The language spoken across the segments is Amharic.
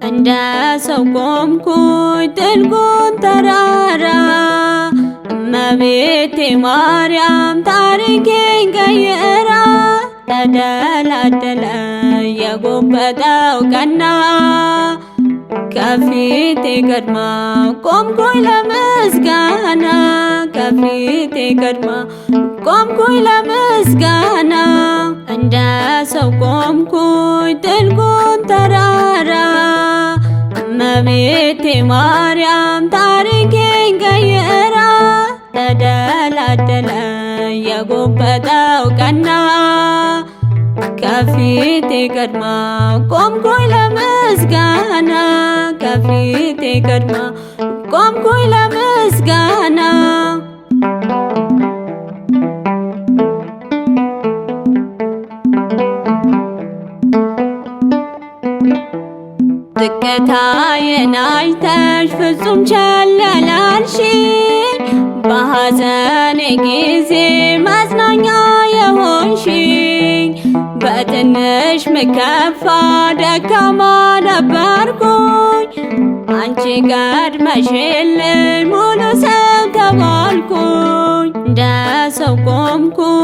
እንደ ሰው ቆምኩኝ ጥልቁን ተራራ እመቤቴ ማርያም ታሪኬን ቀይራ ተደላደለ የጎበጠው ቀና ከፊቴ ቀድማ ቆምኩኝ ለምስጋና ከፊቴ ቀድማ ቆምኩኝ ለምስጋና እንደ ሰው ቆምኩኝ ጥልቁን ተራራ እመቤቴ ማርያም ታሪኬን ቀይራ ተደላደለ የጎበጠው ቀና ከፊቴ ቀድማ ቆምኩኝ ለምስጋና ከፊቴ ቀድማ ቆምኩኝ ለምስጋና ዝቅታዬን አይተሽ ፍጹም ቸል ያላልሽኝ በሐዘኔ ጊዜ መጽናኛ የሆንሽኝ በትንሽ ምከፋ ደካማ ነበርኩኝ አንቺ ቀድመሽልኝ ሙሉ ሰው ተባልኩኝ እንደ ሰው ቆምኩኝ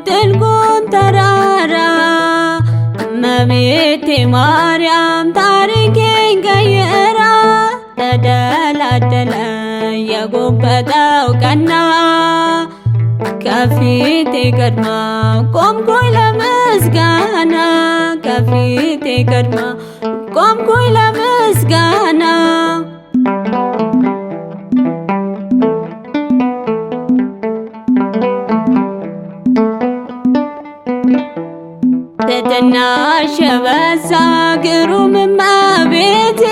ጥልቁን ተራራ እመቤቴ ማርያም ታሪኬን ቀይራ ተደላደለ የጎበጠው ቀና ከፊቴ ቀድማ ቆምኩኝ ለምስጋና ከፊቴ ቀድማ ቆምኩኝ ለምስጋና ትሕትናሽ የበዛ ግሩም እመቤቴ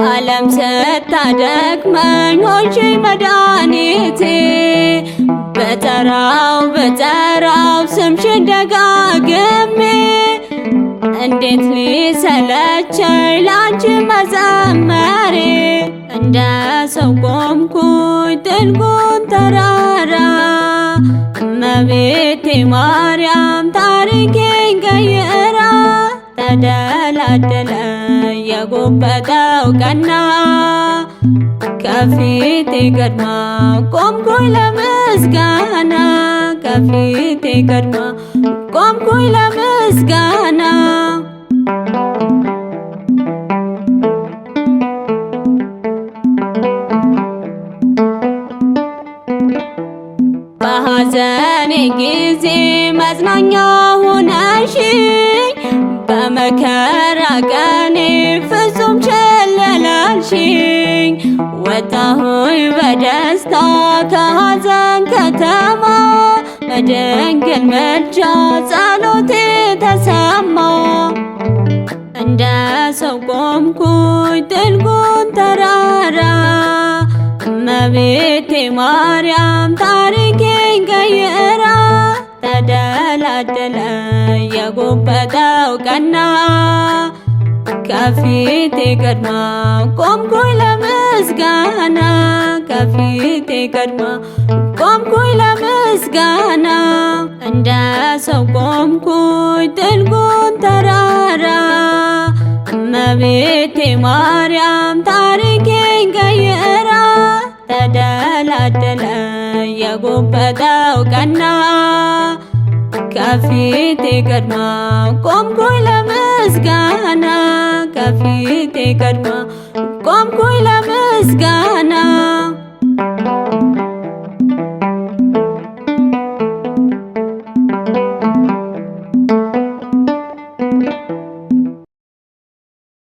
ዓለም ስታደክመኝ ሆንሽኝ መድኃኒቴ በጠራው ስምሽን ደጋግሜ እንዴት ሊሰለቸኝ ላንቺ መዘመሬ እንደ ሰው ቆምኩኝ ጥልቁን ተራራ እመቤቴ ማርያም ታሪኬን ቀይራ ተደላደለ የጎበጠው ቀና ከፊቴ ቀድማ ቆምኩኝ ለምስጋና ከፊቴ ቀድማ ቆምኩኝ ለምስጋና በሐዘኔ ጊዜ መጽናኛ ሆነሽኝ በመከራ ቀኔ ፍጹም ቸል ያላልሽኝ ወጣሁኝ በደስታ ከሐዘን ከተማ በድንግል ምልጃ ጸሎቴ ተሰማ እንደ ሰው ቆምኩኝ ጥልቁን ተራራ እመቤቴ ማርያም ታሪኬን ቀይራ ተደላደለ የጎበጠው ቀና ከፊቴ ቀድማ ቆምኩኝ ለምስጋና ከፊቴ ቀድማ ቆምኩኝ ለምስጋና እንደ ሰው ቆምኩኝ ጥልቁን ተራራ እመቤቴ ማርያም ታሪኬን ቀይራ ተደላደለ የጎበጠው ቀና ከፊቴ ቀድማ ቆምኩኝ ለምስጋና ከፊቴ ቀድማ ቆምኩኝ ለምስጋና